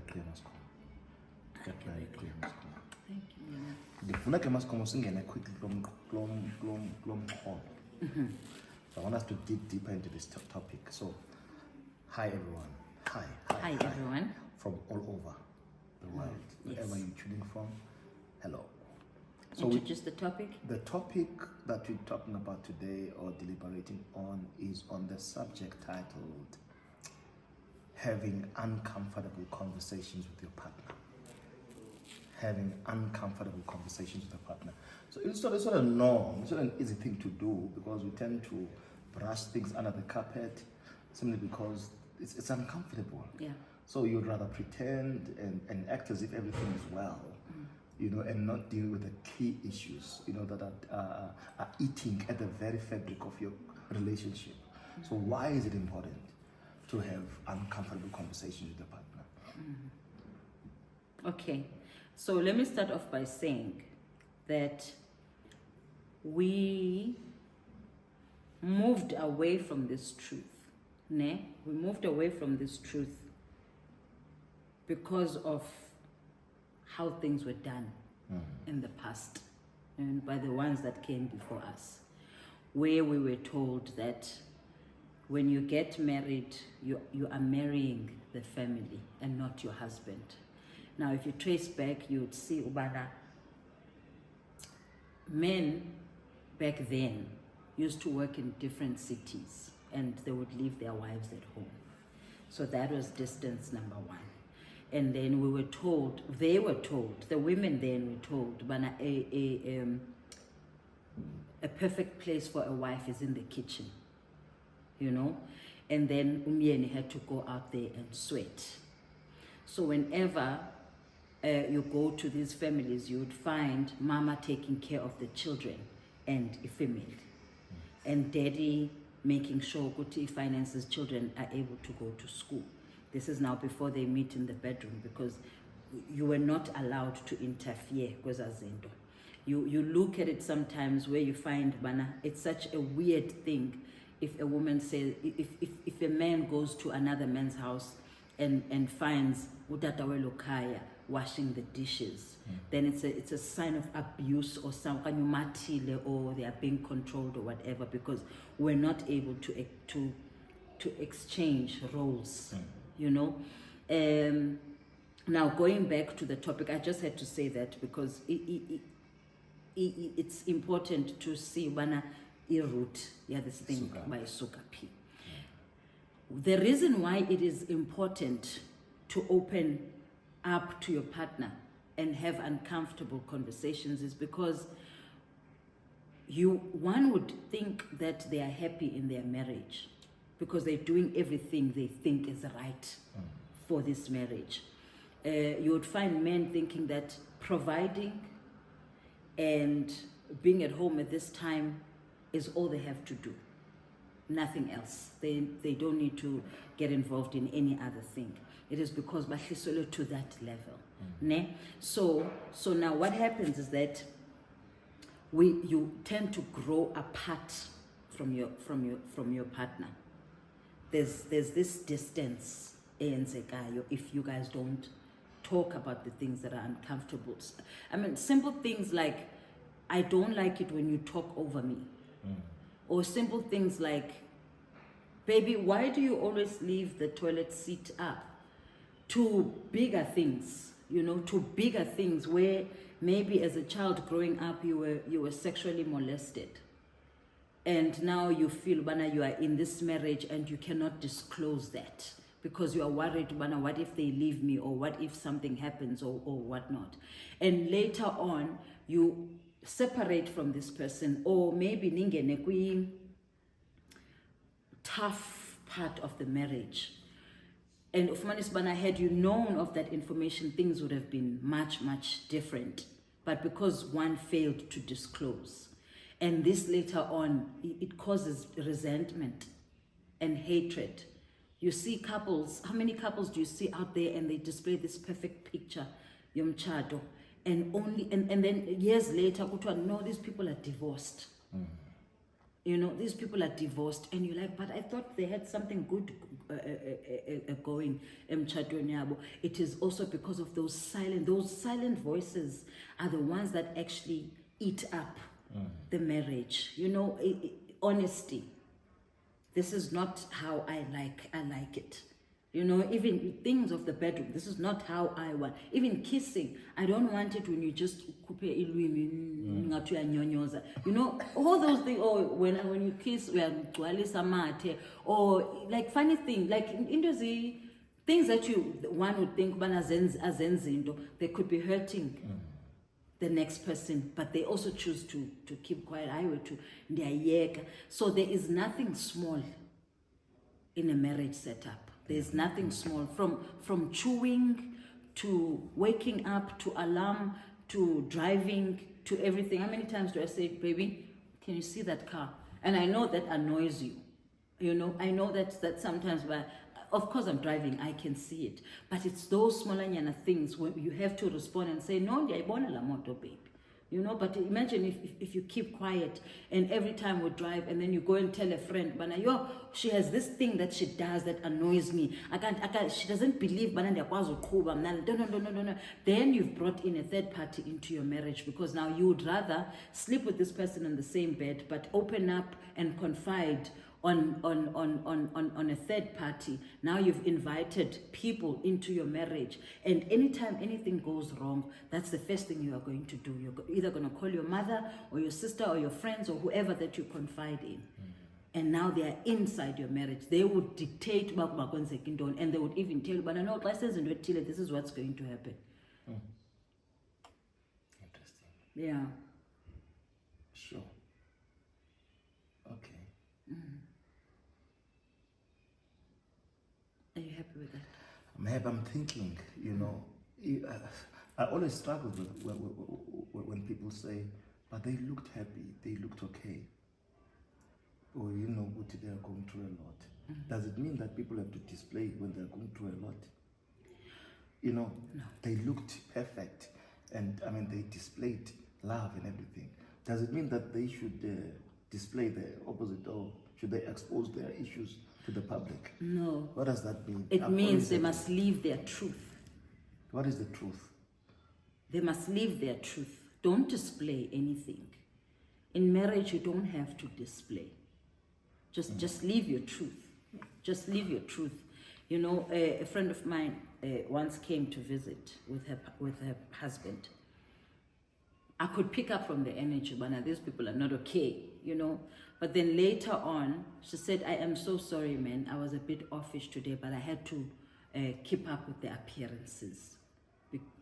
clear Mascom. Get very clear Mascom. Thank you. The Funaka Mascom was singing a quick glom call. So I want us to dig deeper into this topic. So, hi everyone. Hi Everyone. From all over the world, wherever you're tuning from. Hello. So introduce the topic. The topic that we're talking about today or deliberating on is on the subject titled having uncomfortable conversations with your partner. Having uncomfortable conversations with your partner. So it's not a norm, it's not an easy thing to do because we tend to brush things under the carpet simply because it's uncomfortable. Yeah. So you'd rather pretend and act as if everything is well, and not deal with the key issues, that are eating at the very fabric of your relationship. So why is it important to have uncomfortable conversations with your partner? Okay, so let me start off by saying that we moved away from this truth. We moved away from this truth because of how things were done in the past and by the ones that came before us, where we were told that when you get married, you are marrying the family and not your husband. Now, if you trace back, you would see Ubana, men back then used to work in different cities and they would leave their wives at home. So that was distance number one. And then we were told, the women then were told, a perfect place for a wife is in the kitchen, and then umyeni had to go out there and sweat. So whenever you go to these families, you would find mama taking care of the children and a female, and daddy making sure he finances children are able to go to school. This is now before they meet in the bedroom because you were not allowed to interfere. You look at it sometimes where you find, it's such a weird thing if a woman says, if a man goes to another man's house and finds utatawelo kaya washing the dishes, then it's a sign of abuse or or they are being controlled or whatever because we're not able to exchange roles. Now going back to the topic, I just had to say that because it's important to see root, this thing by Sukapi. The reason why it is important to open up to your partner and have uncomfortable conversations is because one would think that they are happy in their marriage because they're doing everything they think is right for this marriage. You would find men thinking that providing and being at home at this time is all they have to do. Nothing else. They don't need to get involved in any other thing. It is because bahlisolo to that level. So now what happens is that you tend to grow apart from your partner. There's this distance if you guys don't talk about the things that are uncomfortable. I mean, simple things like, I don't like it when you talk over me. Or simple things like, baby, why do you always leave the toilet seat up? To bigger things, to bigger things where maybe as a child growing up, you were sexually molested. And now you feel, you are in this marriage and you cannot disclose that because you are worried, what if they leave me or what if something happens or whatnot. And later on, you separate from this person or maybe ningene tough part of the marriage. And had you known of that information, things would have been much, much different. But because one failed to disclose, and this later on, it causes resentment and hatred. You see couples, how many couples do you see out there and they display this perfect picture, yomchado, and then years later, no, these people are divorced. You know, these people are divorced, and you're like, but I thought they had something good going. It is also because of those silent voices are the ones that actually eat up the marriage. You know, honesty. This is not how I like it. You know, even things of the bedroom, this is not how I want. Even kissing, I don't want it when you just you know, all those things. Or when you kiss, we are or like funny thing, like into the things that one would think they could be hurting the next person, but they also choose to keep quiet. So there is nothing small in a marriage setup. There's nothing small, from chewing to waking up to alarm to driving to everything. How many times do I say, baby, can you see that car? And I know that annoys you. You know, I know that sometimes, but of course I'm driving, I can see it. But it's those smaller things where you have to respond and say, no, ndiyayibona la moto, babe. You know, but imagine if you keep quiet and every time we drive and then you go and tell a friend, she has this thing that she does that annoys me. I can't, she doesn't believe, no. Then you've brought in a third party into your marriage, because now you would rather sleep with this person in the same bed, but open up and confide on a third party. Now you've invited people into your marriage, and anytime anything goes wrong, that's the first thing you are going to do. You're either going to call your mother or your sister or your friends or whoever that you confide in. And now they are inside your marriage. They would dictate, and they would even tell you, but no, this is what's going to happen. Interesting. Yeah. Sure. Okay. Are you happy with that? I'm happy. I'm thinking, you know, I always struggle with when people say, but they looked happy, they looked okay. Or, you know, they are going through a lot. Does it mean that people have to display when they're going through a lot? You know, No. They looked perfect, and I mean, they displayed love and everything. Does it mean that they should display the opposite, or should they expose their issues to the public? No. What does that mean? It means they must live their truth. What is the truth? They must live their truth. Don't display anything. In marriage, you don't have to display. Just live your truth. Just live your truth. You know, a friend of mine once came to visit with her husband. I could pick up from the energy, but now these people are not okay, you know. But then later on, she said, I am so sorry, man. I was a bit offish today, but I had to keep up with the appearances.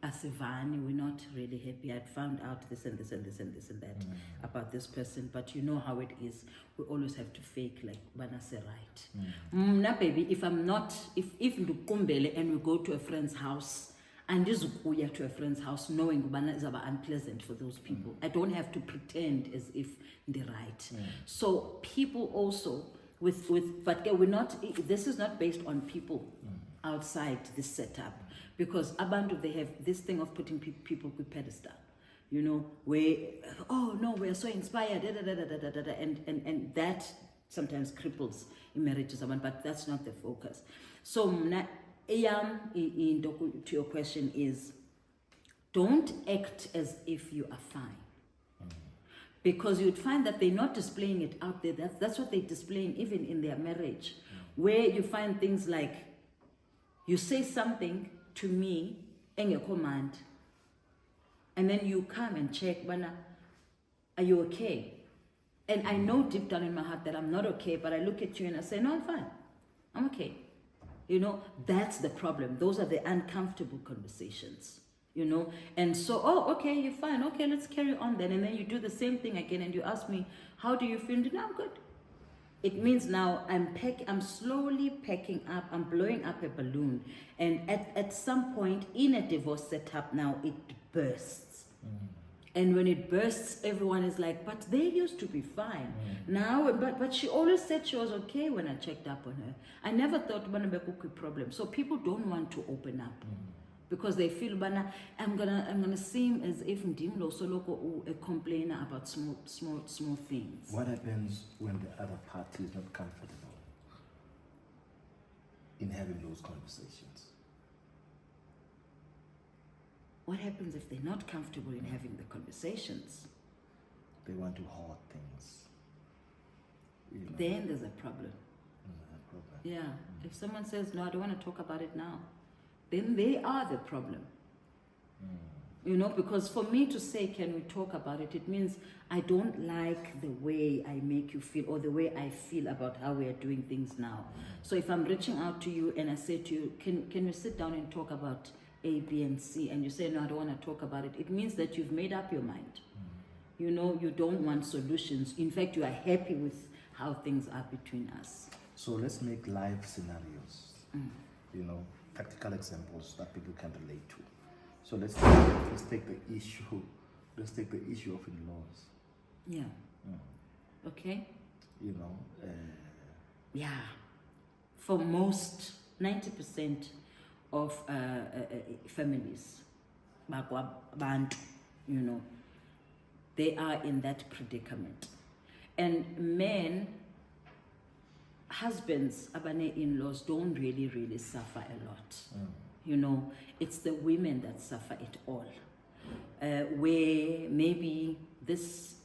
As Ivani, we're not really happy. I'd found out this and this and this and this and that about this person, but you know how it is. We always have to fake like Banase right. Now, baby, if Ndukumbele and we go to a friend's house, and this Zukuya to a friend's house, knowing Bana is about unpleasant for those people. I don't have to pretend as if they're right. So people also but we're not. This is not based on people outside this setup, because Abantu, they have this thing of putting people with pedestal. You know, where we are so inspired, and that sometimes cripples in marriages, but that's not the focus. So to your question is, don't act as if you are fine. Because you'd find that they're not displaying it out there. That's what they're displaying even in their marriage. Where you find things like, you say something to me in your command, and then you come and check, Bana, are you okay? And I know deep down in my heart that I'm not okay, but I look at you and I say, no, I'm fine. I'm okay. You know, that's the problem. Those are the uncomfortable conversations, you know. And so, okay, you're fine. Okay, let's carry on then. And then you do the same thing again and you ask me, how do you feel? No, I'm good. It means now I'm slowly packing up, I'm blowing up a balloon. And at some point in a divorce setup now, it bursts. And when it bursts, everyone is like, but they used to be fine. Now, but she always said she was okay when I checked up on her. I never thought Banabekuku problem. So people don't want to open up. because they feel bana I'm gonna seem as if ndimlo soloko a complainer about small things. What happens when the other party is not comfortable in having those conversations? What happens if they're not comfortable in having the conversations? They want to hoard things. You know. Then there's a problem. Problem. Yeah. If someone says, no, I don't want to talk about it now, then they are the problem. You know, because for me to say, can we talk about it, it means I don't like the way I make you feel or the way I feel about how we are doing things now. So if I'm reaching out to you and I say to you, can we sit down and talk about A, B, and C, and you say, no, I don't want to talk about it, it means that you've made up your mind. You know, you don't want solutions. In fact, you are happy with how things are between us. So let's make live scenarios, you know, practical examples that people can relate to. So let's take the issue of in-laws. Yeah. Okay. You know. Yeah. For most, 90% of families, bantu, you know, they are in that predicament. And men, husbands, abane in-laws don't really suffer a lot. You know, it's the women that suffer it all. Where maybe this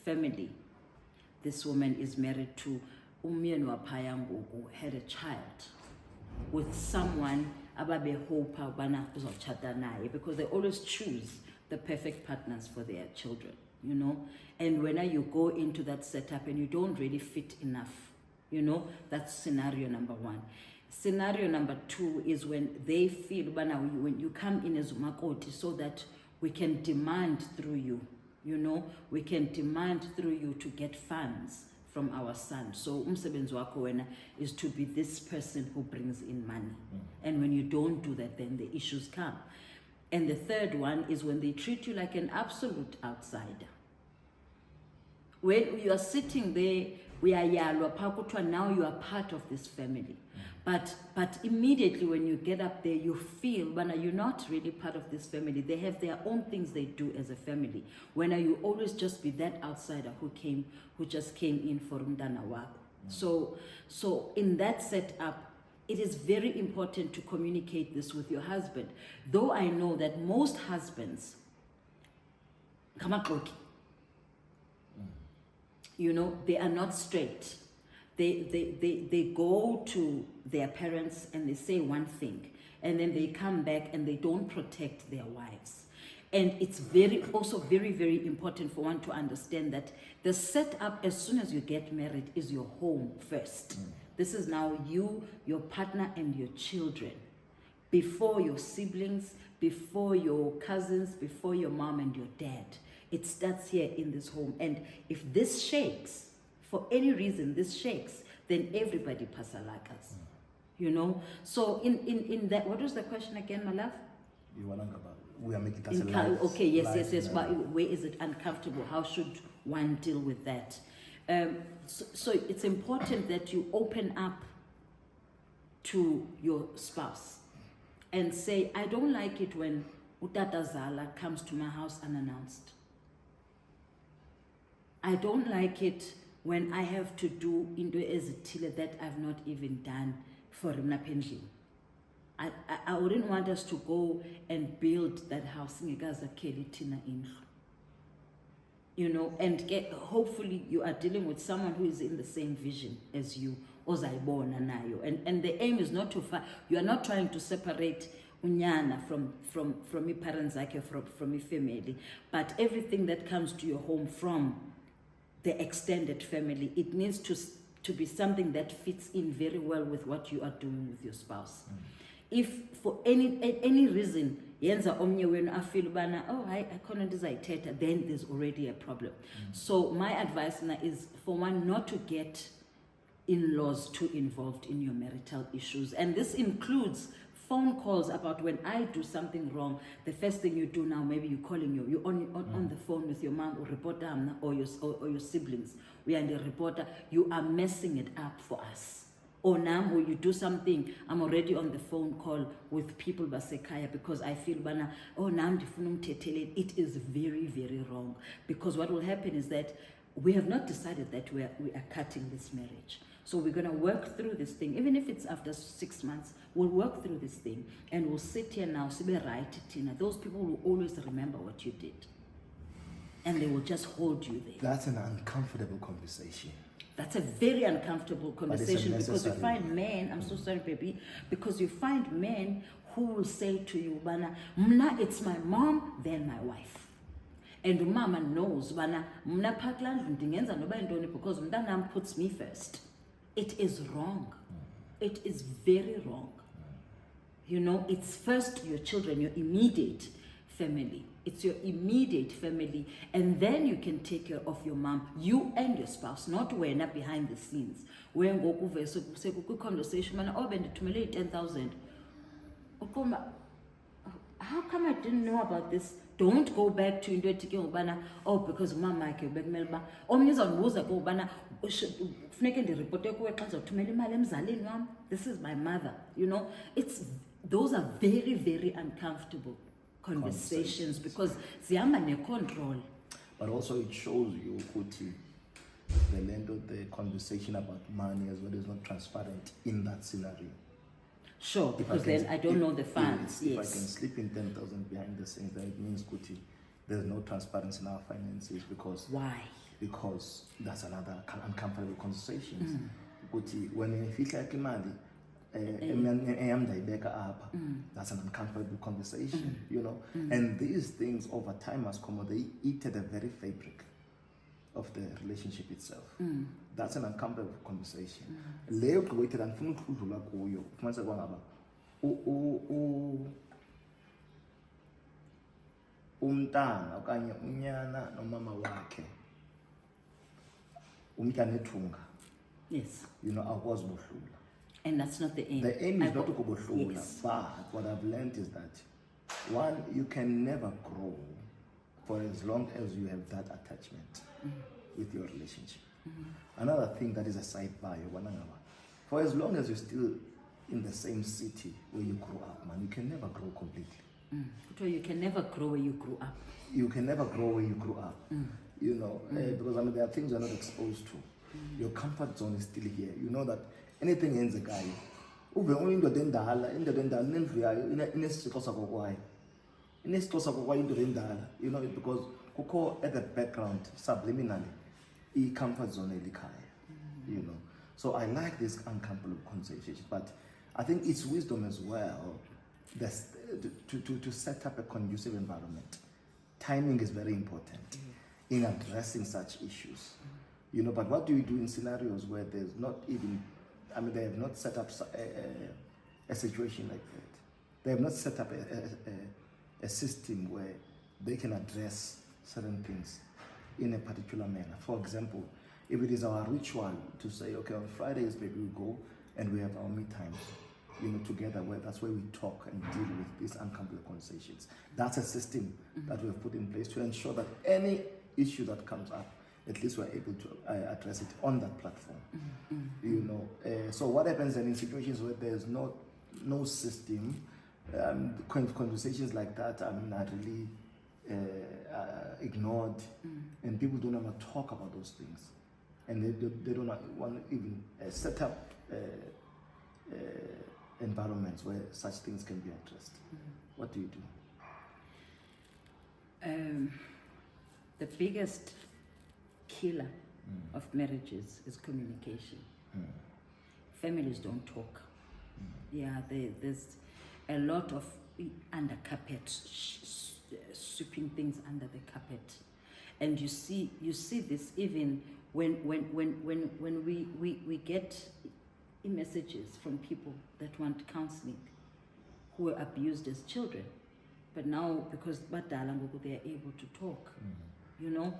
family, this woman is married to umyeni waphaya had a child with someone ababe hopa bana uzotshata naye, because they always choose the perfect partners for their children, you know. And when you go into that setup and you don't really fit enough, you know, that's scenario number one. Scenario number two is when they feel when you come in as umakoti, so that we can demand through you, you know, we can demand through you to get funds from our son. So umsebenzi wakho wena is to be this person who brings in money. And when you don't do that, then the issues come. And the third one is when they treat you like an absolute outsider. When you are sitting there, we are yalwa pakutwa, now you are part of this family. But immediately when you get up there, you feel, when you're not really part of this family. They have their own things they do as a family. When you always just be that outsider who just came in for umdana wako. So in that setup, it is very important to communicate this with your husband. Though I know that most husbands, you know, they are not straight. They go to their parents and they say one thing, and then they come back and they don't protect their wives. And it's also very important for one to understand that the setup as soon as you get married is your home first. This is now you, your partner, and your children, before your siblings, before your cousins, before your mom and your dad. It starts here in this home. And if this shakes, for any reason this shakes, then everybody pasalakas. You know? So in that, what was the question again, my love? We are making us alive. Okay, yes. But where is it uncomfortable? How should one deal with that? So it's important that you open up to your spouse and say, I don't like it when Utata Zala comes to my house unannounced. I don't like it when I have to do into ezitile that I've not even done for Mnapendli. I wouldn't want us to go and build that house in Gaza Kelitina in. You know, and hopefully you are dealing with someone who is in the same vision as you, Ozaibona Nayo. And the aim is not to you are not trying to separate Unyana from your parents, from your family, but everything that comes to your home from the extended family, it needs to be something that fits in very well with what you are doing with your spouse. If for any reason yenza omnye wenu afeel bana, oh I can't decide, then there's already a problem. So my advice now is for one not to get in-laws too involved in your marital issues, and this includes phone calls about when I do something wrong. The first thing you do now, maybe you're calling you're on the phone with your mom or reporter or your siblings. We are in the reporter. You are messing it up for us. Or now, or you do something, I'm already on the phone call with people basekhaya because I feel bana, oh now it is very, very wrong. Because what will happen is that we have not decided that we are cutting this marriage. So we're gonna work through this thing, even if it's after 6 months, we'll work through this thing and we'll sit here now, right, Tina. Those people will always remember what you did. And they will just hold you there. That's an uncomfortable conversation. That's a very uncomfortable conversation because you find men, I'm so sorry, baby, because you find men who will say to you, Bana, mna, it's my mom, then my wife. And mama knows, Bana, mna pakland ndingenza noba intoni because mntanam puts me first. It is wrong. It is very wrong. You know, it's first your children, your immediate family. It's your immediate family, and then you can take care of your mom, you and your spouse, not when up behind the scenes. When go say conversation, man, oh, ben to 10,000. How come I didn't know about this? Don't go back to Interdependence. Oh, because mama ke back melba. Omnizonbuza go bana funeke ndiripote kuwe xa uzothumela imali emzalini wam. This is my mother. You know, those are very, very uncomfortable conversations because zihamba ne-control. But also it shows you ukuthi the length of the conversation about money as well is not transparent in that scenario. Sure, because then I don't know the funds. If I can slip in 10,000 behind the scenes, then it means kuti there's no transparency in our finances because why? Because that's another uncomfortable conversation. Kuti when you feel like imali that's an uncomfortable conversation, you know. And these things over time must come, they eat at the very fabric of the relationship itself. That's an uncomfortable conversation. Leyo gqwethe andifuna ukudlula kuyo. Ufumanise kwangaba umntana okanye unyana nomama wakhe umntana ethunga. Yes. You know, akwazi bohlula. And that's not the aim. The aim is not to go through, yes. But what I've learned is that one, you can never grow for as long as you have that attachment with your relationship. Another thing that is a side by for as long as you're still in the same city where you grew up, man, you can never grow completely. So you can never grow where you grew up. You can never grow where you grew up. You know, because I mean there are things you're not exposed to. Your comfort zone is still here. You know that anything ends a guy. Ube indoda endala nendlu yayo inesixhosa kokwayo. Inesixhosa kokwayo indoda endala, you know, because kukho at the background subliminally i-comfort zone elikhaya, you know. So I like this uncomfortable conversation, but I think it's wisdom as well to set up a conducive environment. Timing is very important in addressing such issues, you know. But what do you do in scenarios where there's not even, I mean, they have not set up a situation like that. They have not set up a system where they can address certain things in a particular manner. For example, if it is our ritual to say, okay, on Fridays maybe we go and we have our meet times, you know, together, where that's where we talk and deal with these uncomfortable conversations. That's a system that we've put in place to ensure that any issue that comes up, at least we're able to address it on that platform. You know, so what happens then in situations where there's no system, conversations like that are really ignored, and people don't ever talk about those things, and they don't want to even set up environments where such things can be addressed. What do you do? The biggest killer of marriages is communication. Families don't talk. Yeah, there's a lot of under carpet, sweeping things under the carpet, and you see this even when we get messages from people that want counseling who were abused as children, but now because badala ngoku they are able to talk. You know,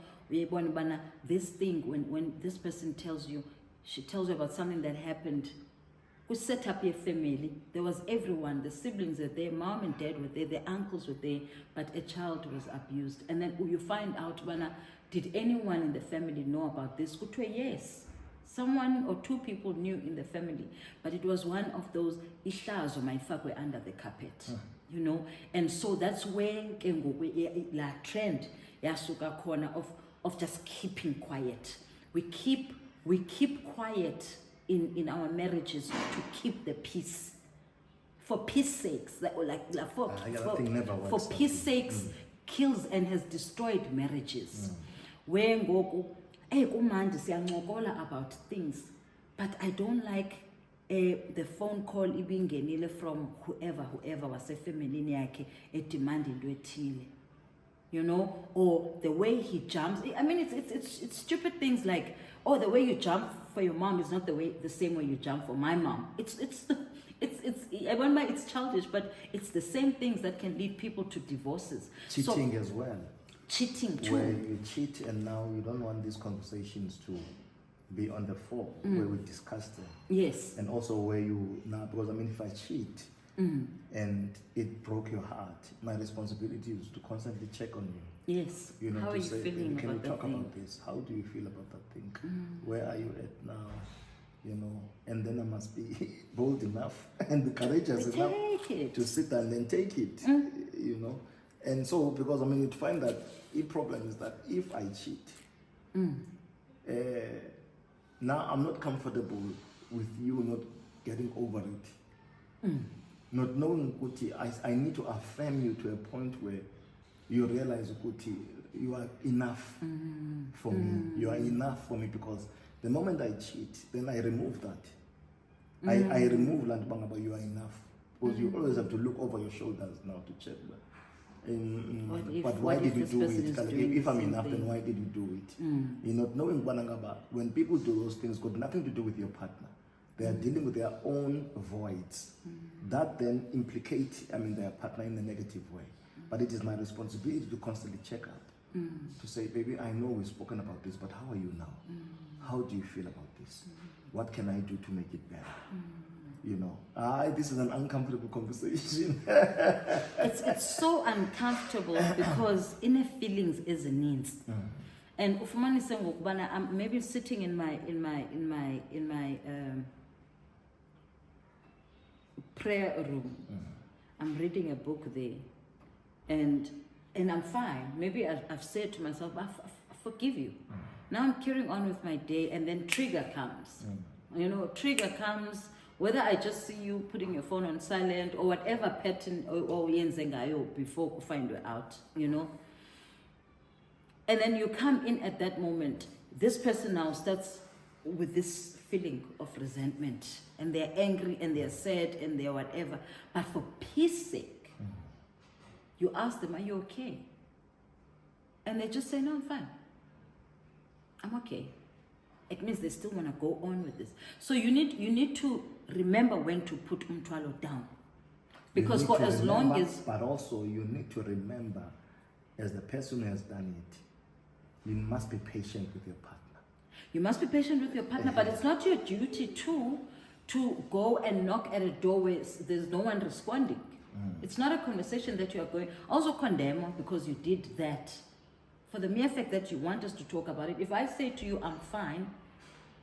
this thing when this person she tells you about something that happened. We set up a family. There was everyone. The siblings were there, mom and dad were there, the uncles were there, but a child was abused. And then you find out, did anyone in the family know about this? Yes. Someone or two people knew in the family, but it was one of those ihlazo mayifakwe under the carpet, you know. And so that's where la trend yasuka corner of just keeping quiet. We keep quiet in our marriages to keep the peace. For peace sakes, for peace sakes, kills and has destroyed marriages. Where ngoku kumandi siyancokola about things, but I don't like the phone call ibingenile from whoever wasefeminini yakhe edemanding into ethile, you know, or the way he jumps. I mean, it's stupid things like, oh, the way you jump for your mom is not the same way you jump for my mom. It's childish, but it's the same things that can lead people to divorces. Cheating as well. Cheating too. Where you cheat and now you don't want these conversations to be on the phone, where we discuss them. Yes. And also where you now, because I mean, if I cheat and it broke your heart, my responsibility is to constantly check on you. Yes. You know, how to are you say, feeling can about we talk that thing? about this? How do you feel about that thing? Where are you at now? You know, and then I must be bold enough and courageous enough to sit and then take it. You know, and so because I mean, you'd find that the problem is that if I cheat, now I'm not comfortable with you not getting over it. Not knowing Kuti, I need to affirm you to a point where you realize Kuti, you are enough for me. You are enough for me, because the moment I cheat, then I remove that. I remove Landbang about you are enough. Because you always have to look over your shoulders now to check that. But why did you do it? If I'm enough, then why did you do it? You're not knowing when people do those things, got nothing to do with your partner. They are dealing with their own voids. That then implicate, their partner in a negative way. But it is my responsibility to constantly check up. To say, baby, I know we've spoken about this, but how are you now? How do you feel about this? What can I do to make it better? You know, this is an uncomfortable conversation. it's so uncomfortable because inner feelings is a needs. And ufumani sengo kubana, I'm maybe sitting in my prayer room. I'm reading a book there, and I'm fine. Maybe I've said to myself, I forgive you. Now I'm carrying on with my day, and then trigger comes. You know, trigger comes, whether I just see you putting your phone on silent or whatever pattern or yenzengayo before you find you out, you know. And then you come in at that moment. This person now starts with this feeling of resentment, and they're angry and they're sad and they're whatever. But for peace sake, you ask them, are you okay? And they just say, no, I'm fine. I'm okay. It means they still want to go on with this. So you need to remember when to put umthwalo down. Because for as long as... But also you need to remember, as the person who has done it, you must be patient with your partner. You must be patient with your partner, but it's not your duty to go and knock at a door where there's no one responding. It's not a conversation that you are going... Also condemn because you did that. For the mere fact that you want us to talk about it. If I say to you, I'm fine,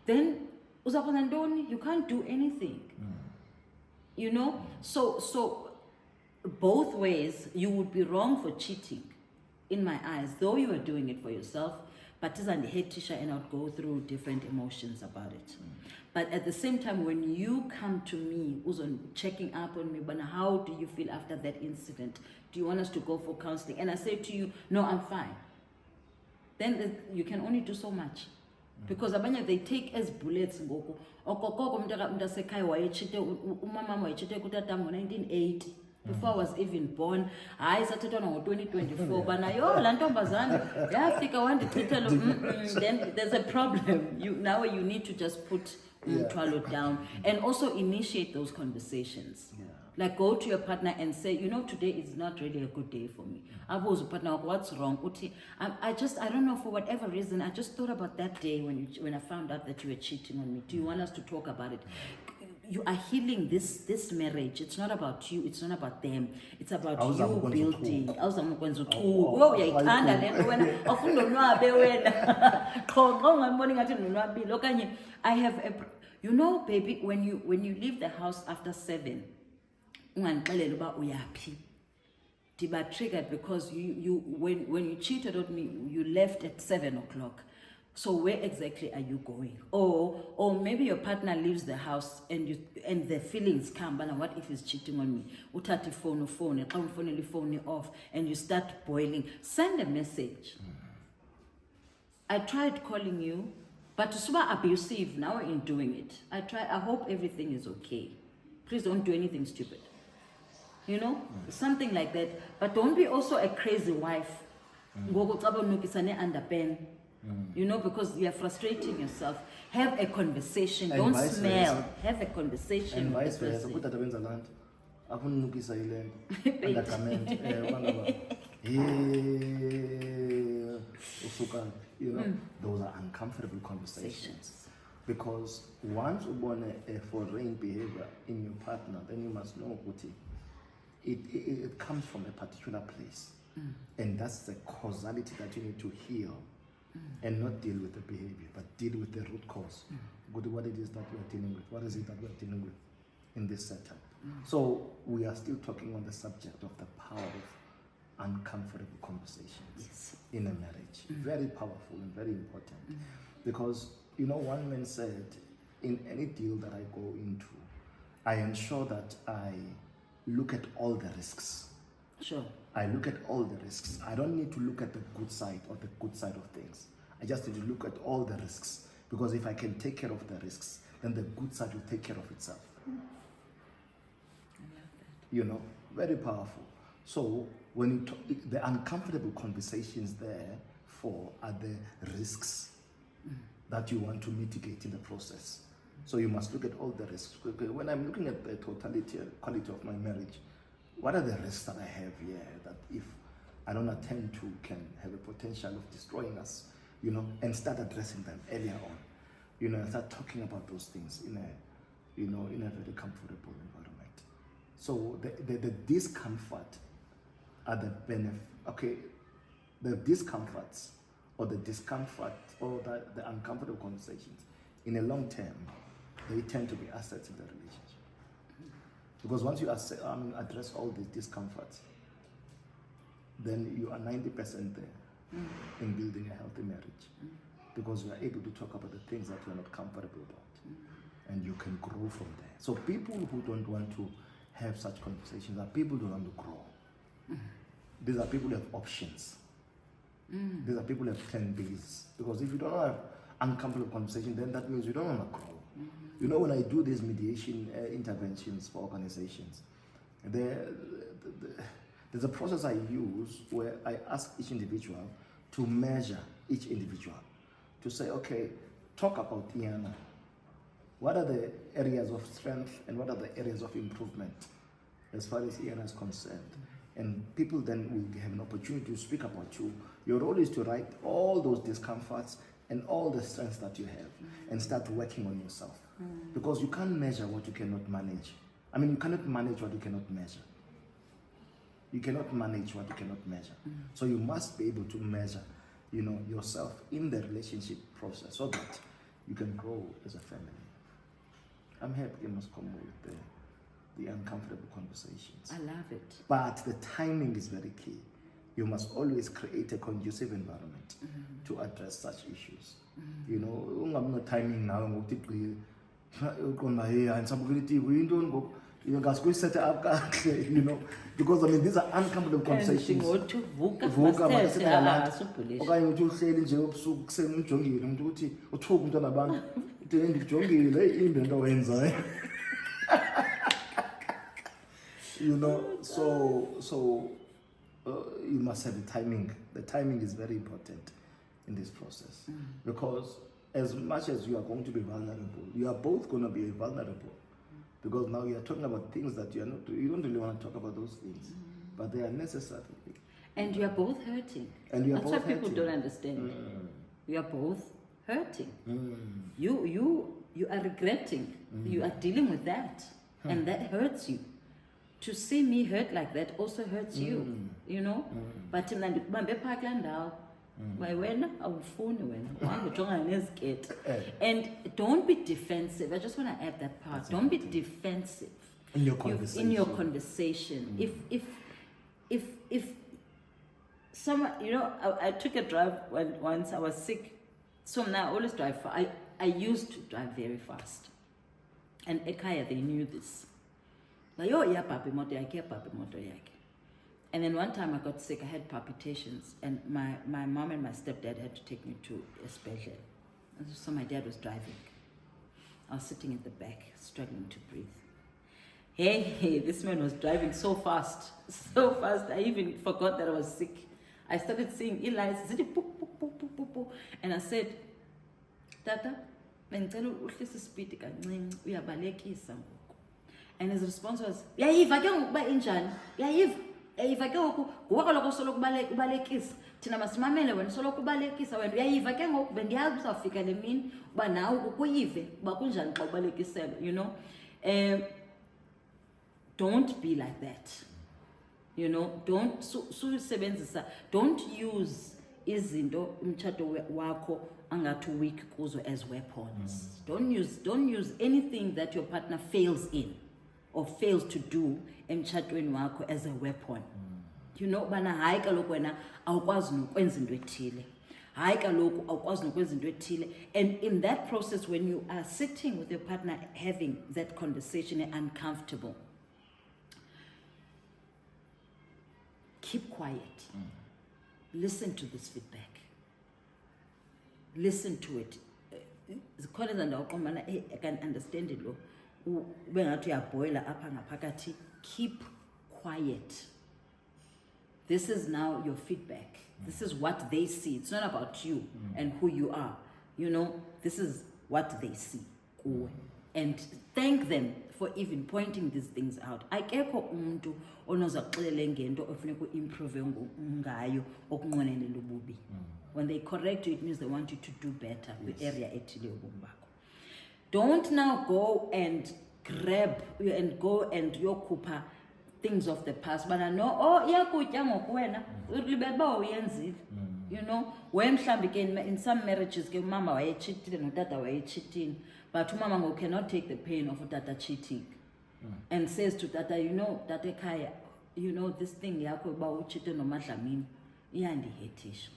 then you can't do anything. You know? So both ways, you would be wrong for cheating, in my eyes, though you are doing it for yourself, but it's on the head teacher and I'll go through different emotions about it. But at the same time, when you come to me, checking up on me, but how do you feel after that incident? Do you want us to go for counseling? And I say to you, no, I'm fine. Then you can only do so much. Because abanye, they take as bullets. Before I was even born, I started on 2024. But then there's a problem. Now you need to just put umthwalo down and also initiate those conversations. Like go to your partner and say, you know, today is not really a good day for me. I was partner, what's wrong? I don't know, for whatever reason, I just thought about that day when I found out that you were cheating on me. Do you want us to talk about it? you are healing this marriage. It's not about you, it's not about them, it's about Awuzama you ukwenza building. uchuku. Awuzama ukwenza uchuku. Awu- Wewe uyayithanda awu- le nto wena awufuni nonwabe wena. Qho xa ungamboni ngathi nonwabile okanye I have a you know baby, when you leave the house after 7 ungandixelela uba uyaphi. Diba triggered because when you cheated on me, you left at 7 o'clock. So where exactly are you going? Or maybe your partner leaves the house and the feelings come, but what if he's cheating on me? Uthathe phone, phone off, and you start boiling. Send a message. I tried calling you, but to super abusive now in doing it. I hope everything is okay. Please don't do anything stupid. You know, something like that. But don't be also a crazy wife. You know, because you are frustrating yourself. Have a conversation. And Don't vice smell. versa. Have a conversation. And with vice the versa. person. Kutata benza laa nto afuna unukisa ile nto undergarment ubangaba usuka, you know, those are uncomfortable conversations. Because once ubone a foreign behavior in your partner, then you must know ukuthi it comes from a particular place. And that's the causality that you need to heal and not deal with the behavior, but deal with the root cause. What it is that we're dealing with. What is it that we're dealing with in this setup? So we are still talking on the subject of the power of uncomfortable conversations in a marriage. Very powerful and very important. Because, you know, one man said, in any deal that I go into, I ensure that I look at all the risks. Sure. I look at all the risks. I don't need to look at the good side or the good side of things. I just need to look at all the risks. Because if I can take care of the risks, then the good side will take care of itself. I love that. You know, very powerful. So when you talk, the uncomfortable conversations there for are the risks that you want to mitigate in the process. So you must look at all the risks. When I'm looking at the totality and quality of my marriage, what are the risks that I have here that if I don't attend to can have a potential of destroying us, you know, and start addressing them earlier on, you know, and start talking about those things in a, you know, in a very comfortable environment. So the discomfort are the benefit. Okay, the discomforts or the discomfort or the uncomfortable conversations in a long term, they tend to be assets in the relationship. Because once you address all these discomforts, then you are 90% there in building a healthy marriage. Because you are able to talk about the things that you are not comfortable about. And you can grow from there. So people who don't want to have such conversations are people who want to grow. These are people who have options. These are people who have plan Bs. Because if you don't have uncomfortable conversation, then that means you don't want to grow. You know, when I do these mediation interventions for organizations, there's a process I use where I ask each individual to measure each individual. To say, okay, talk about Iana. What are the areas of strength and what are the areas of improvement as far as Iana is concerned? And people then will have an opportunity to speak about you. Your role is to write all those discomforts and all the strengths that you have and start working on yourself. Because you can't measure what you cannot manage. I mean, you cannot manage what you cannot measure. You cannot manage what you cannot measure. So you must be able to measure, you know, yourself in the relationship process so that you can grow as a family. I'm happy you must come with the uncomfortable conversations. I love it. But the timing is very key. You must always create a conducive environment to address such issues. You know, no timing now. You know, because I mean these are uncomfortable conversations. Okanye uthi uhleli nje ubusuku kuseni ujongile umuntu uthi uthuka umntwana abantu uthi ngijongile into into wenza. You know, so you must have the timing. The timing is very important in this process because as much as you are going to be vulnerable, you are both going to be vulnerable. Because now you are talking about things that you don't really want to talk about those things, but they are necessary. And you are both hurting. And you are That's both what people hurting. don't understand. We are both hurting. You you are regretting. You are dealing with that. And that hurts you. To see me hurt like that also hurts you, you know? But mna ndikubambe phaa kulaa ndawo. Wena awufuni wena. Uhambe ujongana neziketi. And don't be defensive. I just want to add that part. Don't be defensive. In your conversation. In your conversation. If someone, you know, I took a drive once, I was sick. So now I always drive fast. I used to drive very fast. And ekhaya, they knew this. Like, oh, yeah, papi moto yake, papi moto yake. And then one time I got sick, I had palpitations, and my mom and my stepdad had to take me to a special. So my dad was driving. I was sitting at the back, struggling to breathe. Hey, this man was driving so fast. I even forgot that I was sick. I started seeing Eli's, and I said, Tata, bengicela uhlise speed kancane uyabalekisa ngoku. And his response was, uyayiva ke ngokuba injani? Uyayiva ke ngoku ngoba kaloku soloko ubalekisa. Thina masimamele wena soloko ubalekisa wena. Uyayiva ke ngoku bendiyazi uzawufika le mini uba nawe kuyive uba kunjani xa ubalekisela, you know? Don't be like that. You know, don't use izinto umtshato wakho angathi weak kuzo as weapons. Don't use anything that your partner fails in or fails to do emtshatweni wakho as a weapon. You know, bana hayi kaloku wena awukwazi nokwenza into ethile. Hayi kaloku awukwazi nokwenza into ethile. And in that process, when you are sitting with your partner having that conversation and uncomfortable, keep quiet. Listen to this feedback. Listen to it. I can understand it. Keep quiet. This is now your feedback. This is what they see. It's not about you and who you are. You know, this is what they see. And thank them for even pointing these things out. Akekho umuntu onozaxelele ngento ofuneka uimprove ngayo okunqwenele lobubi. When they correct you, it means they want you to do better with area ethile yobomi bakho. Don't now go and grab and go and yokhupha things of the past. But I know, oh, iyakutya ngoku wena ulibele ba uyenzile. You know, when mhlambi ke in some marriages ke mama wayechitile notata wayechitile, but mama ngo cannot take the pain of tata cheating. And says to tata, you know, tata Kaya, you know, this thing yakho ba uchite nomadlamini iyandihetisha.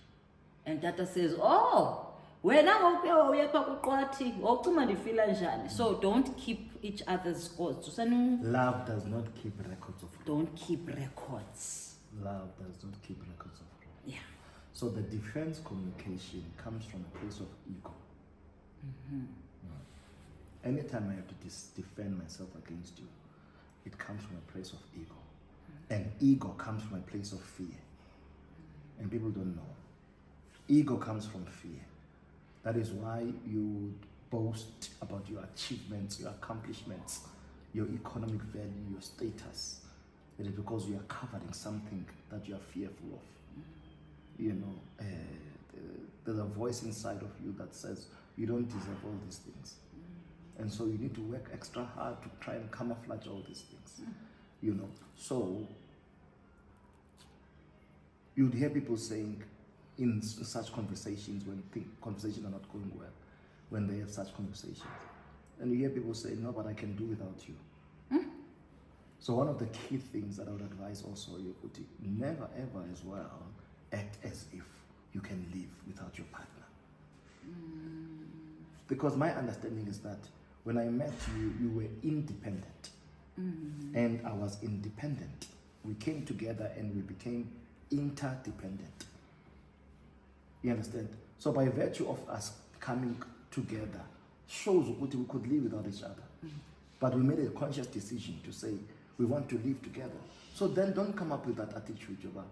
And tata says, oh, wena ngoku uyapha kuqwathi wocuma ndifila njani. So don't keep each other's scores. Love does not keep records of wrong. Don't keep records. Love does not keep records of wrong. Yeah. So the defense communication comes from a place of ego. Anytime I have to defend myself against you, it comes from a place of ego. And ego comes from a place of fear. And people don't know. Ego comes from fear. That is why you boast about your achievements, your accomplishments, your economic value, your status. It is because you are covering something that you are fearful of. You know, there's a voice inside of you that says you don't deserve all these things. And so you need to work extra hard to try and camouflage all these things. You know, so you'd hear people saying in such conversations when conversations are not going well, when they have such conversations, and you hear people say, no, but I can do without you. So one of the key things that I would advise also, Yokuti, never ever as well act as if you can live without your partner. Because my understanding is that when I met you, you were independent. And I was independent. We came together and we became interdependent. You understand? So by virtue of us coming together, shows what we could live without each other. But we made a conscious decision to say, we want to live together. So then don't come up with that attitude, Joba.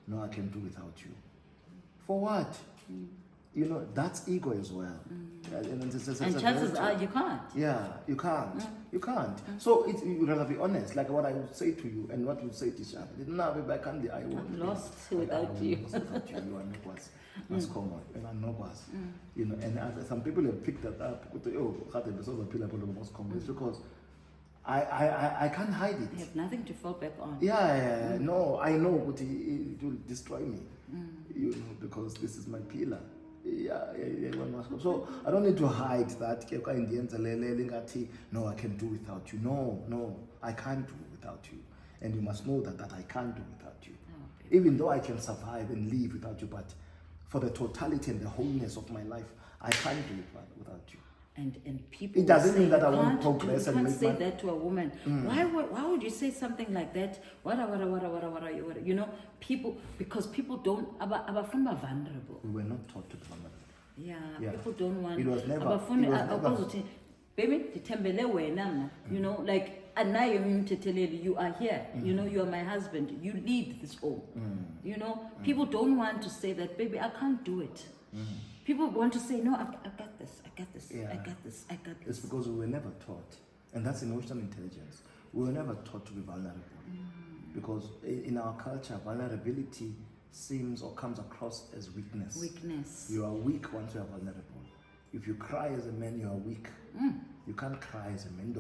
No, I can do without you. For what? You know, that's ego as well. And And chances are you can't. Yeah, you can't. You can't. So you gotta be honest. Like what I would say to you and what you say to Shan. No, baby, I can't. I won't. I'm lost without you. Without you, you are not was. That's common. And I'm not was. You know, and some people have picked that up. Oh, most common. It's because I can't hide it. You have nothing to fall back on. Yeah, no, I know, but it will destroy me. You know, because this is my pillar. Yeah. So I don't need to hide that. No, I can do without you. No, I can't do without you. And you must know that I can't do without you. Okay. Even though I can survive and live without you, but for the totality and the wholeness of my life, I can't do it without you. And people It doesn't say mean that I you won't can't progress you and can't make say money. that to a woman. Why would you say something like that? What, you know, people, because people don't, from are vulnerable. We were not taught to be vulnerable. Yeah, people don't want. It was never. Baby, you know, like, you are here. You know, you are my husband. You lead this home. You know, people don't want to say that, baby, I can't do it. People want to say, no, I got this. Yeah. I got this. It's because we were never taught, and that's emotional intelligence. We were never taught to be vulnerable, because in our culture, vulnerability seems or comes across as weakness. You are weak once you are vulnerable. If you cry as a man, you are weak. You can't cry as a man.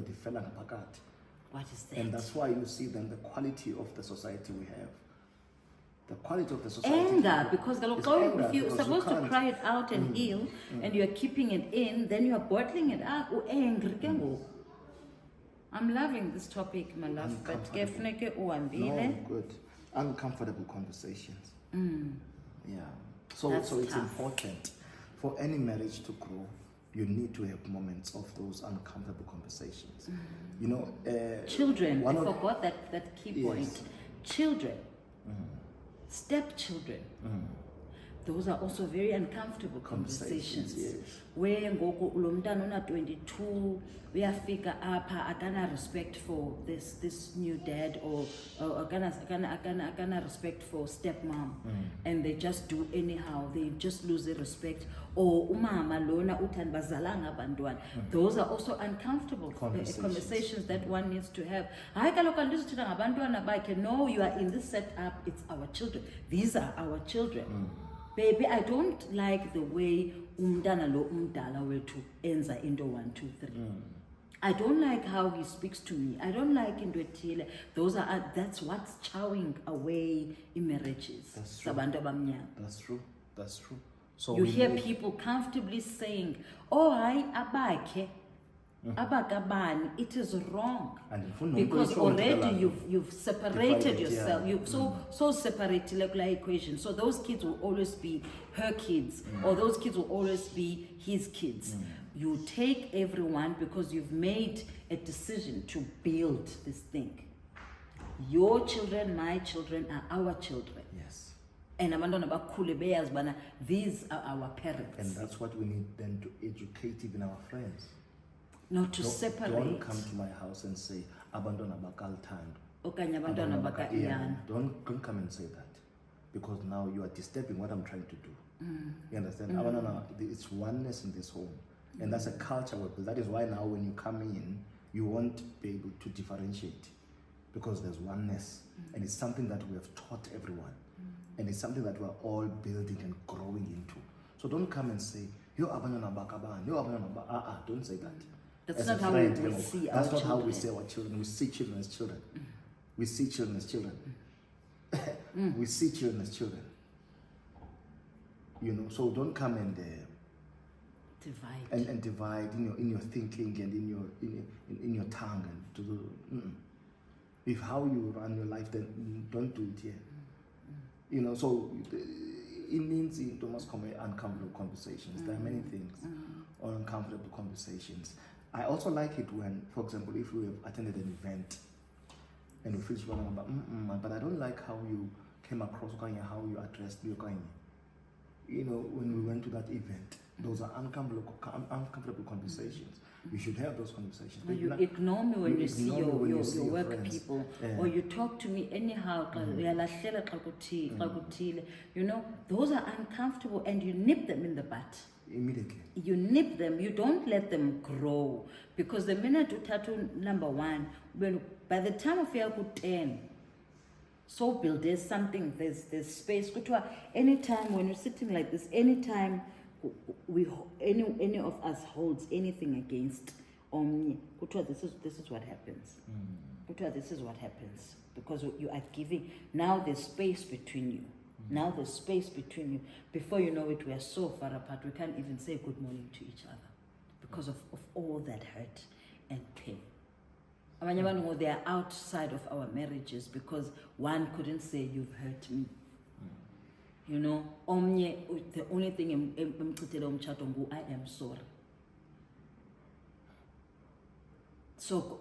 What is that? And that's why you see then the quality of the society we have. The quality of the society. Anger, because if you're because supposed you to cry it out and heal, and you're keeping it in, then you're bottling it up. I'm loving this topic, my love. But No, good. Uncomfortable conversations. Yeah. So That's it's tough. important for any marriage to grow. You need to have moments of those uncomfortable conversations. You know, Children, I one of- forgot that key Yes. point. Children, stepchildren. Those are also very uncomfortable conversations. Yes. Where ngoku lo mntana una 22 uyafika apha akana respect for this new dad or akana respect for stepmom, and they just do anyhow. They just lose their respect. Or umama lona uthanda bazalanga abantwana. Those are also uncomfortable conversations that one needs to have. Hayi kaloku andizothetha ngabantwana bakhe. No, you are in this setup. It's our children. These are our children. Baby, I don't like the way umntana lo umdala wethu enza into 1, 2, 3. I don't like how he speaks to me. I don't like into ethile. That's what's chowing away in marriages. That's true. Sabantu abamnyama. That's true. So You hear people comfortably saying, "Oh, hayi abakhe, abakabani." It is wrong. And Because already you've separated Divided, yourself. yeah. You've so separated like equation. So those kids will always be her kids, or those kids will always be his kids. You take everyone because you've made a decision to build this thing. Your children, my children, are our children. Yes. And abantwana bakhule beyazi bana these are our parents. And that's what we need then to educate even our friends. Not to separate. Don't come to my house and say abantwana bakalthando. Okanye abantwana baka Ian. Don't come and say that, because now you are disturbing what I'm trying to do. You understand? Abantwana, it's oneness in this home, and that's a culture work. That is why now when you come in, you won't be able to differentiate, because there's oneness, and it's something that we have taught everyone, and it's something that we're all building and growing into. So don't come and say yo abantwana bakaban, yo abantwana ba. Don't say that. That's As not a how friend, we see our That's not how we children. see our children. We see children as children. We see children as children. We see children as children. You know, so don't come and Divide. and divide in your thinking and in your tongue and to do. If how you run your life, then don't do it here. You know, so it means it must come uncomfortable conversations. There are many things on uncomfortable conversations. I also like it when, for example, if we have attended an event and we finish one about, but I don't like how you came across, how you addressed me, you know, when we went to that event. Those are uncomfortable conversations. You should have those conversations. Or But you ignore me when you see ignore me when you your see your work friends. people, Yeah. or you talk to me anyhow. You know, those are uncomfortable, and you nip them in the butt. Immediately. You nip them. You don't let them grow, because the minute you tattoo number one, when by the time of year 10, so build there's something. There's space. Anytime when you're sitting like this, anytime any of us holds anything against Omni, this is what happens. This is what happens, because you are giving. Now there's space between you. Now there's space between you. Before you know it, we are so far apart, we can't even say good morning to each other because of all that hurt and pain. They are outside of our marriages because one couldn't say you've hurt me. You know, the only thing I am sorry. So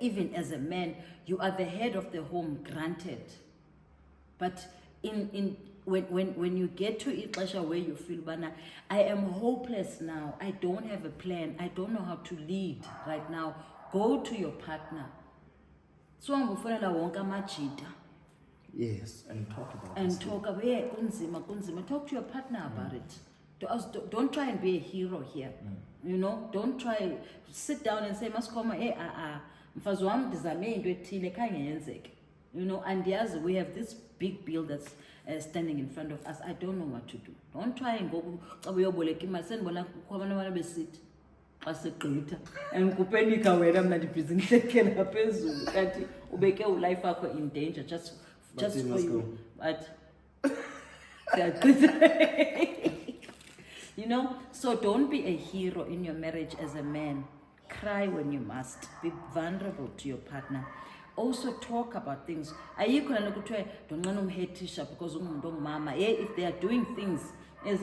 even as a man, you are the head of the home, granted. But when you get to Ixesha where you feel, I am hopeless now, I don't have a plan, I don't know how to lead right now, go to your partner. So I'm going to Yes, and talk about and this talk about kunzima. Talk to your partner about it. Don't try and be a hero here. You know, don't try sit down and say maskoma mfazi wami ndizame into ethile khange yenzeke. You know, and yes, we have this big bill that's standing in front of us. I don't know what to do. Don't try and go uyoboleka imali senibona kukho abantu ababesithi xa segqitha and kupenika wena mna ndibhizi ngihlekela phezulu kanti ubeke ulife yakho in danger just for you. But you know, so don't be a hero in your marriage as a man. Cry when you must. Be vulnerable to your partner. Also talk about things. Don't hate because mama. If they are doing things as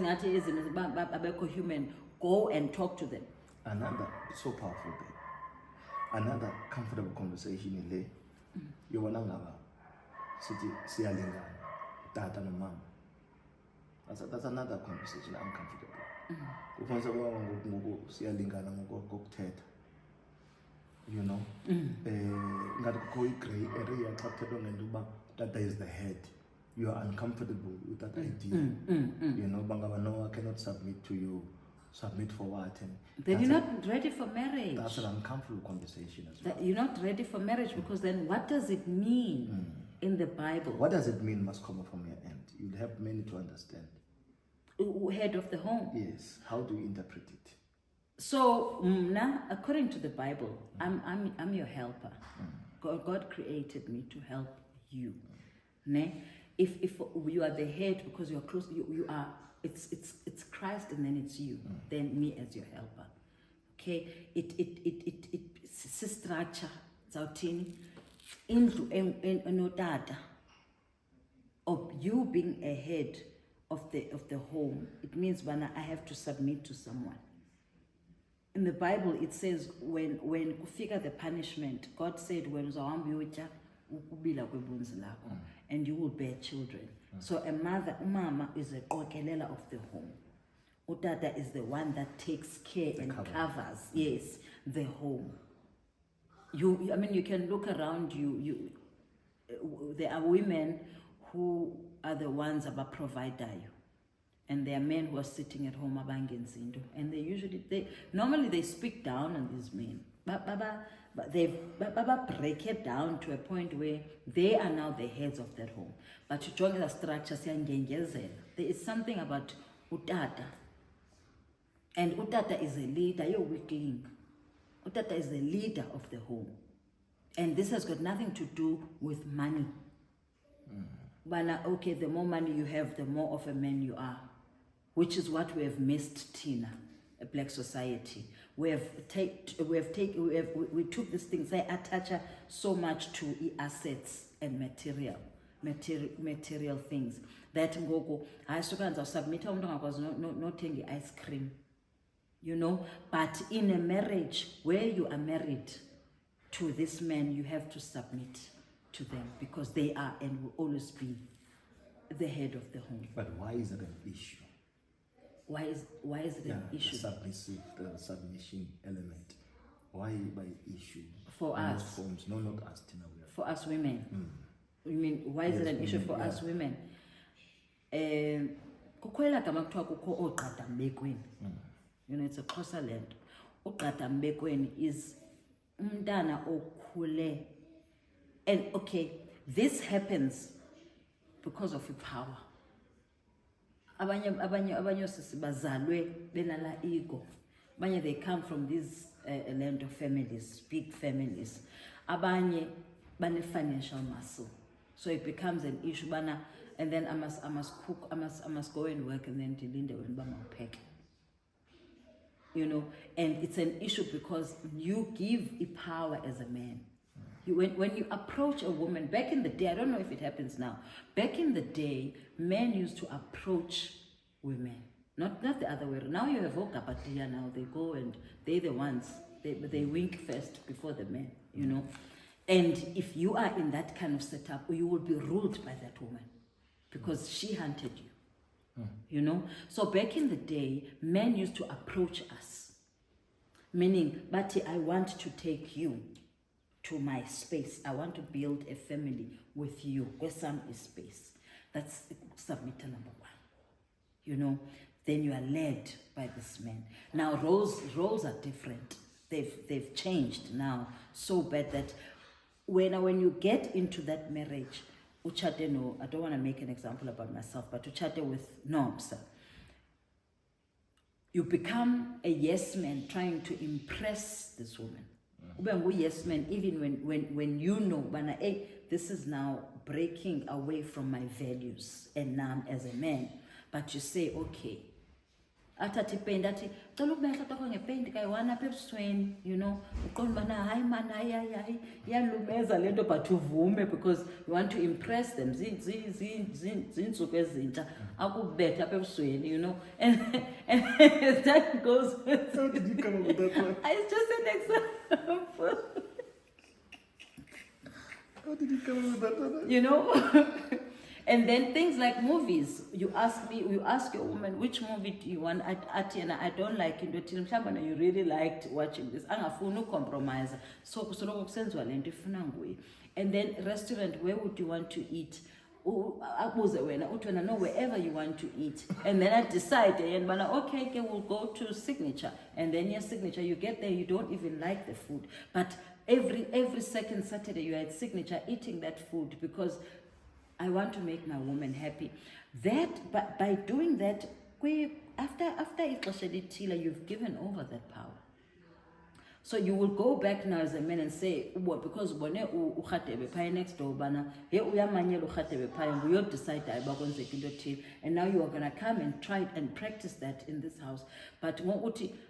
human, go and talk to them. Another so powerful babe. Another comfortable conversation in you wanna siyalingana tata no mama. That's another conversation uncomfortable. Kufanele ngoku siyalingana ngokuthetha. You know, ngathi kukho i-grey area xa kuthethwa ngento uba tata is the head. You are uncomfortable with that idea. You know, no, I cannot submit to you. Submit for what? And then you're not ready for marriage. That's an uncomfortable conversation as well. You're not ready for marriage because then what does it mean in the Bible? What does it mean must come from your end? You'd help many to understand. Head of the home. Yes. How do you interpret it? So now, according to the Bible, I'm your helper. God created me to help you. Ne? If you are the head because you are close, you are. It's Christ and then it's you. Then me as your helper. Okay. It structure. Zawuthini indlu enotata of you being a head of the home. It means when I have to submit to someone. In the Bible, it says when kufika the punishment, God said when and you will bear children. So a mother, umama is a qokelela of the home. Utata is the one that takes care and covers, yes, the home. I mean, you can look around you. There are women who are the ones about provider you. And there are men who are sitting at home and they normally they speak down on these men. But they break it down to a point where they are now the heads of that home. But to join the structure, there is something about utata. And utata is a leader, you're a weakling. Utata is the leader of the home. And this has got nothing to do with money. But okay, the more money you have, the more of a man you are. Which is what we have missed, Tina, a black society. We took this thing, say attach so much to assets and material things. That ngoku I submit no tengi ice cream. You know, but in a marriage where you are married to this man, you have to submit to them because they are and will always be the head of the home. But why is it an issue? Why is it an issue? The submission element. Why by issue? For in us. those forms? No, not us, Tina. For us women. You mean, why is Yes, it an issue for yeah. us women? Kukhwela gama kuthiwa kukho oogqada mbekweni. You know, it's a Xhosa land. Oogqada mbekweni is umntana okhule. And okay, this happens because of power. Abanye sisi bazalwe benala ego. Abanye, they come from this land of families, big families. Abanye bane financial muscle, so it becomes an issue. Bana, and then I must cook, I must go and work, and then dilinde when bama pack. You know, and it's an issue because you give a power as a man. When you approach a woman, back in the day, I don't know if it happens now. Back in the day, men used to approach women, not the other way. Now you have Okapatia. Now they go and they're the ones they wink first before the men. You know, and if you are in that kind of setup, you will be ruled by that woman because she hunted you. You know, so back in the day, men used to approach us, meaning, Bati, I want to take you to my space. I want to build a family with you. Kwesam is space. That's submitter number one. You know, then you are led by this man. Now roles are different. They've changed now so bad that when you get into that marriage, uchate no, I don't want to make an example about myself, but uchate with norms. You become a yes man trying to impress this woman. Yes man, even when you know, hey, this is now breaking away from my values and now as a man, but you say, okay, you know, because you want to impress them, you know, and that goes. How did you come up with that one? It's just an example. How did you come up with that one? You know? And then things like movies. You ask your woman, which movie do you want? I don't like it. You really liked watching this. Angafuni compromise. So and then restaurant, where would you want to eat? No, wherever you want to eat. And then I decide, okay, we'll go to Signature. And then your Signature, you get there, you don't even like the food. But every second Saturday, you're at Signature eating that food because I want to make my woman happy. But by doing that, after you've given over that power. So you will go back now as a man and say, because when you next door, you decide and now you are gonna come and try and practice that in this house. But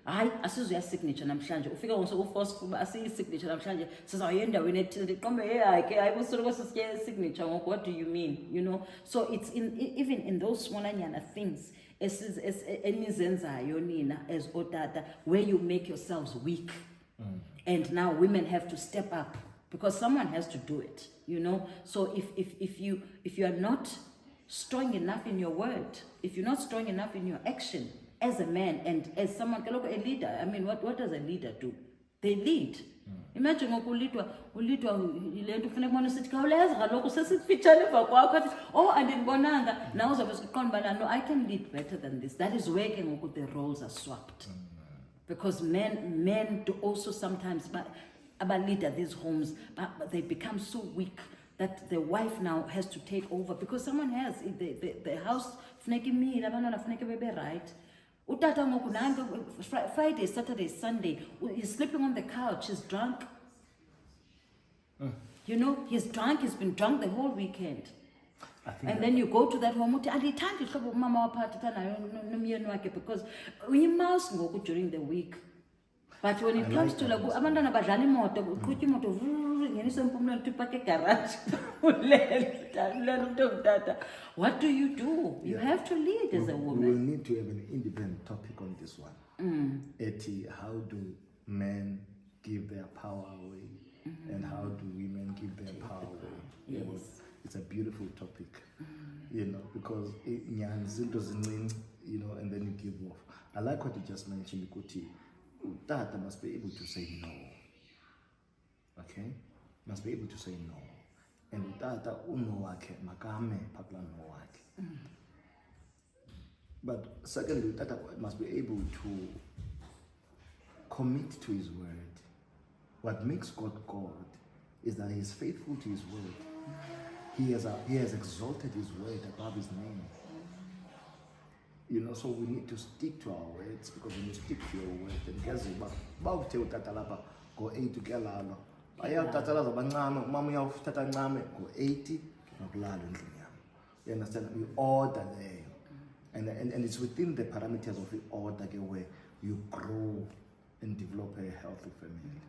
I assess your signature and I'm changing. If you also force I see signature, I'm changing. Says I end up when it come here, I was sort of signature. What do you mean? You know, so it's even in those small things. As otata, where you make yourselves weak. And now women have to step up because someone has to do it, you know. So if you are not strong enough in your word, if you're not strong enough in your action as a man and as someone, a leader, I mean, what does a leader do? They lead. Imagine oh, I didn't bonanga. Now no, I can lead better than this. That is where the roles are swapped. Because men do also sometimes about leader these homes, but they become so weak that the wife now has to take over because someone has the house right. Friday, Saturday, Sunday, he's sleeping on the couch, he's drunk. You know, he's drunk, he's been drunk the whole weekend. And then you go to that home, because we must go during the week. But when it comes to what do? You have to lead as a woman. We will need to have an independent topic on this one. Eti, how do men give their power away? And how do women give their power away? Yes. It's a beautiful topic, you know, because you know, and then you give off. I like what you just mentioned, Kuti. Tata must be able to say no. okay, must be able to say no. And utata uno wakhe makame phakula no wakhe. But secondly, utata must be able to commit to his word. What makes God God is that he is faithful to his word. He has exalted his word above his name. You know, so we need to stick to our words, because when you stick to your word, then guess what? About utata lapha go 8 ukulala. Ayawuthatha laza bancane, mama uyawuthatha ncane go 80 nokulala endlini yami. You understand? We order there. And it's within the parameters of the order where you grow and develop a healthy family.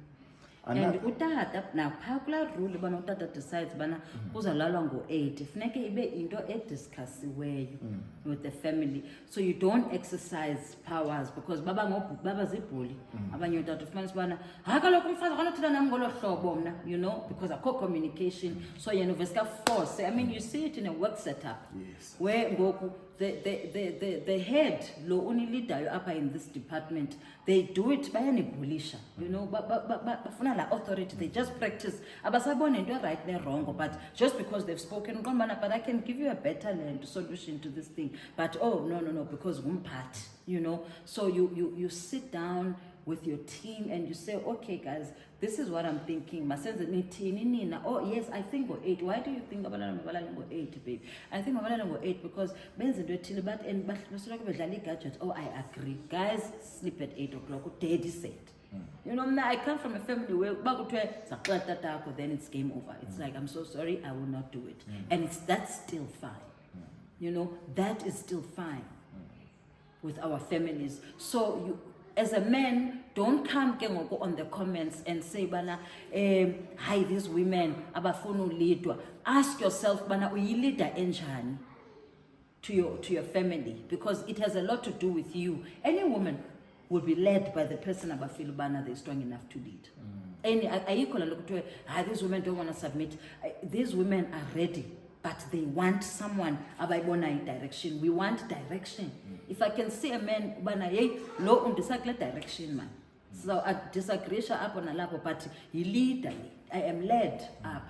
And utata now phakula rule bana utata decides bana kuzalalwa ngo-8 funeke ibe into ediscussiweyo with the family, so you don't exercise powers, because baba zibhuli abanye utata ufumanisa bana hayi kaloku umfazi akanothina nam ngolo hlobo mna, you know, because akho communication. So yena uvesika force. I mean, you see it in a work setup. Yes. Where ngoku the head lo unilidayo apha in this department, they do it bayanibhulisha, you know, bafuna la authority, they just practice abasabona into right ne wrong, but just because they've spoken, but I can give you a better solution to this thing, but oh no, because part, you know. So you sit down with your team and you say, okay guys, this is what I'm thinking. Masenze nithini nina? Oh yes, I think go 8. Why do you think abalala go 8, babe? I think abalala go 8 because benze into ethile, but and basoloko bedlala gadget. Oh, I agree. Guys, sleep at 8 o'clock. Daddy said. You know, I come from a family where then it's game over. It's like, I'm so sorry, I will not do it. And that's still fine. You know, that is still fine with our families. So you, as a man, don't come on the comments and say, bana, hi, these women, abafunu leadwa. Ask yourself, bana, uyilida enjani to your family, because it has a lot to do with you. Any woman will be led by the person abafeel bana they're strong enough to lead. These women don't want to submit. These women are ready, but they want someone abayibona direction. We want direction. If I can see a man bana hey lo undisakle direction man, so I disagree up on a labo, but he lead. I am led up.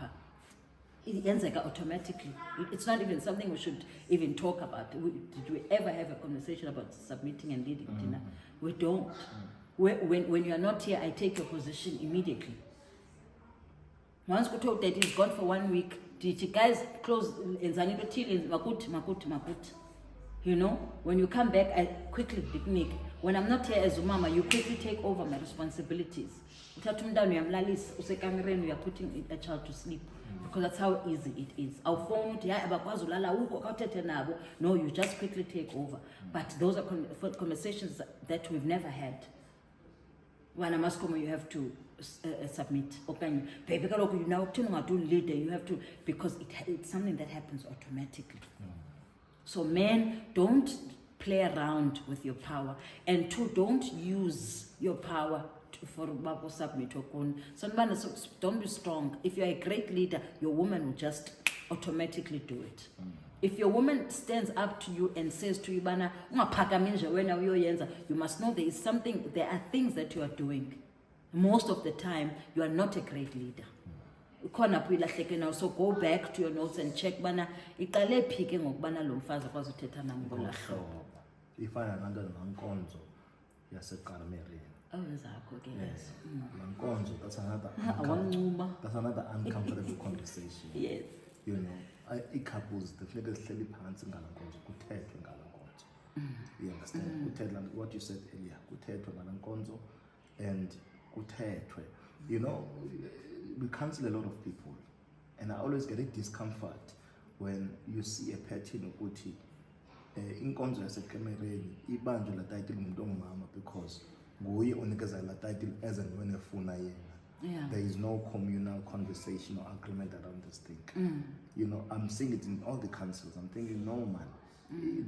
It ends like automatically. It's not even something we should even talk about. Did we ever have a conversation about submitting and leading? Tina? We don't. When you are not here, I take your position immediately. Once we talk that he's gone for 1 week, did you guys close in Zanito till in Makut? You know, when you come back, I quickly picnic. When I'm not here as a mama, you quickly take over my responsibilities. We are putting a child to sleep. Because that's how easy it is. Our phone, no, you just quickly take over. But those are conversations that we've never had. When I'm asking you have to submit. You now do later, you have to, because it's something that happens automatically. So men, don't play around with your power. And two, don't use your power for Babo submit or so don't be strong. If you're a great leader, your woman will just automatically do it. If your woman stands up to you and says to you, Bana, you must know there are things that you are doing. Most of the time, you are not a great leader. So go back to your notes and check bana iqale phike ngokubana lo mfazi akwazi uthetha nami ngolahlo. Ifana nando nankonzo yaseKarmeri. Oh, zakho ke. Yes. Nankonzo, that's another uncomfortable conversation. Yes. You know, couples definitely sihleli phansi ngalankonzo kuthethwe ngalankonzo. You understand? Kuthethwe what you said earlier. Kuthethwe ngalankonzo and kuthethwe. You know, we counsel a lot of people, and I always get a discomfort when you see a pattern ukuthi inkonzo yaseKemereni ibanjwe la title umuntu ongumama because nguye onikeza la title as and when efuna yena. There is no communal conversation or agreement around this thing. You know, I'm seeing it in all the councils. I'm thinking, no man,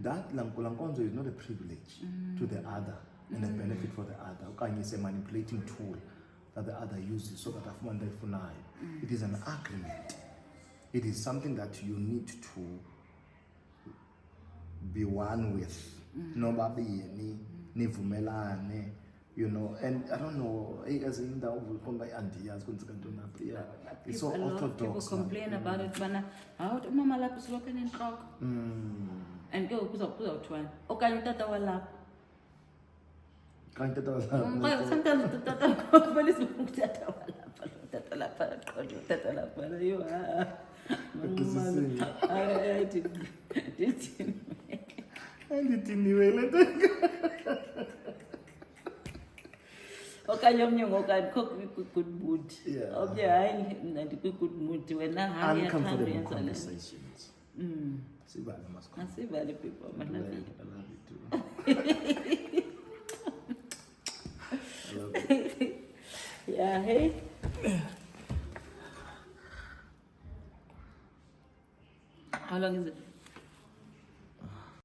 that lankonzo is not a privilege to the other and a benefit for the other. Okanye is a manipulating tool that the other uses so that it is an agreement. It is something that you need to be one with. Nivumelane you know, and I don't know, as in the it's so A lot of people orthodox. complain about it, but how do mama lapho siloke nenhloko? And go kuzothiwani? Okanye utata walapho. Can't tell Sometimes utata police utata walapho, utata lapha qolo, utata lapha you are. Okanye omnye ngokani good mood. Yeah. Omnye hayi ndikwi good mood wena hayi uncomfortable yathanda conversations. Sibali masko. Asivale people I man. love you too. I love you. Yeah, hey. How long is it?